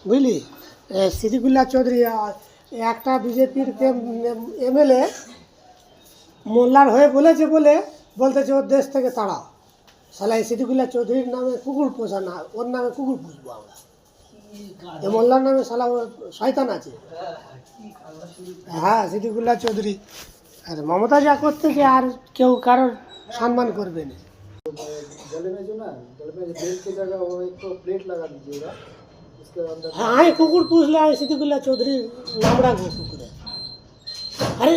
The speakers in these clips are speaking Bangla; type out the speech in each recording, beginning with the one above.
বুঝলি। সিদ্দিকুল্লাহ চৌধুরী একটা বিজেপির এমএলএ মোল্লার হয়ে বলেছে বলতেছে ওর দেশ থেকে তাড়াও। শালা এই সিদ্দিকুল্লাহ চৌধুরীর নামে কুকুর পোষা না, ওর নামে কুকুর পুষবো আমরা। এই মোল্লার নামে শালা শয়তান আছে। হ্যাঁ, সিদ্দিকুল্লাহ চৌধুরী। আর মমতা যা করতেছে আর কেউ কারোর সম্মান করবে না। হ্যাঁ, আমি কুকুর পুষলে আমি সিদ্দিকুল্লাহ চৌধুরীর নাম রাখবো কুকুরে। আরে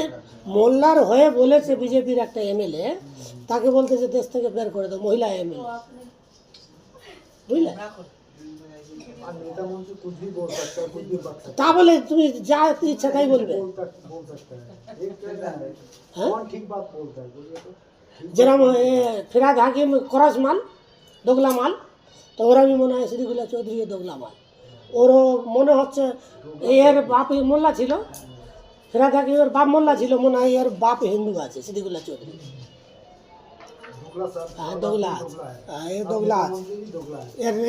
মোল্লার হয়ে বলেছে বিজেপির একটা এমএলএ, তাকে বলতেছে দেশ থেকে বের করে দাও, মহিলা এমএলএ, বুঝলে। তা বলে তুমি যা ইচ্ছা তাই বলবে। যেরকম ফিরাদ হাকিম খরচ মাল, দোগলা মাল, তো ওরা আমি মনে হয় সিদ্দিকুল্লাহ চৌধুরী দোগলা মাল। ওরও মনে হচ্ছে এর বাপ মোল্লা ছিল, ফিরাদ হাকিমের বাপ মোল্লা ছিল, মনে হয় এর বাপ হিন্দু আছে সিদ্দিকুল্লাহ চৌধুরী। হ্যাঁ, দোগলা আছে, এর দোগলা আছে,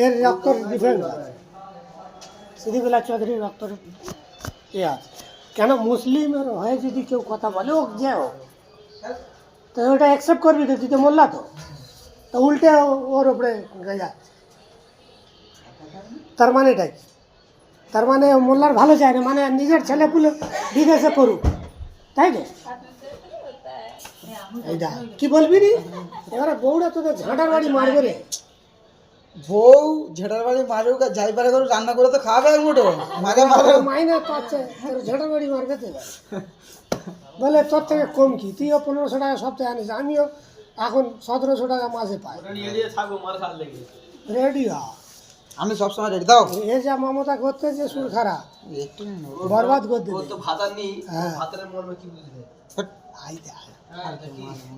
এর রক্তর ডিফারেন্স আছে, সিদ্দিকুল্লাহ চৌধুরীর রক্তর এ আছে। কেন মুসলিমের হয়ে যদি কেউ কথা বলে ও যে হোক, তো ওটা অ্যাকসেপ্ট করবি তো, তুই তো মোল্লা, তো উল্টে ওর উপরে গেজা। তার মানে এটাই, তার মানে মোল্লার ভালো চায় না, মানে নিজের ছেলে পুলে বিদেশে পড়ুক, তাই তো। এইটা কি বলবি রে, এবারে বউরা তোদের ঝাঁটার বাড়ি মারবে রে। বউ ঝেটার বাড়ি মারুক আর যাই পারে করে রান্না করে তো খাওয়াবে এক মুঠো, মাঝে মাঝে মাইনে পাচ্ছে, তোর ঝাঁটার বাড়ি মারবে তো। বলে তোর থেকে কম কি, তুইও 1500 টাকা সপ্তাহে আনিস, আমিও এখন 1700 টাকা মাসে পাই। রেডি হ, আমি সবসময় রেডি। দাও এ যা মমতা করতেছে সুর খারাপ, বরবাদ করতে। হ্যাঁ,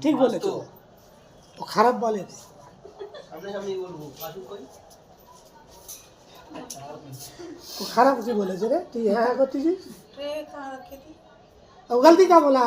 ঠিক বলেছ, ও খারাপ বলে, ও খারাপ কি বলেছে রে, তুই হ্যাঁ করতেছিস। ও গলতি কা বলা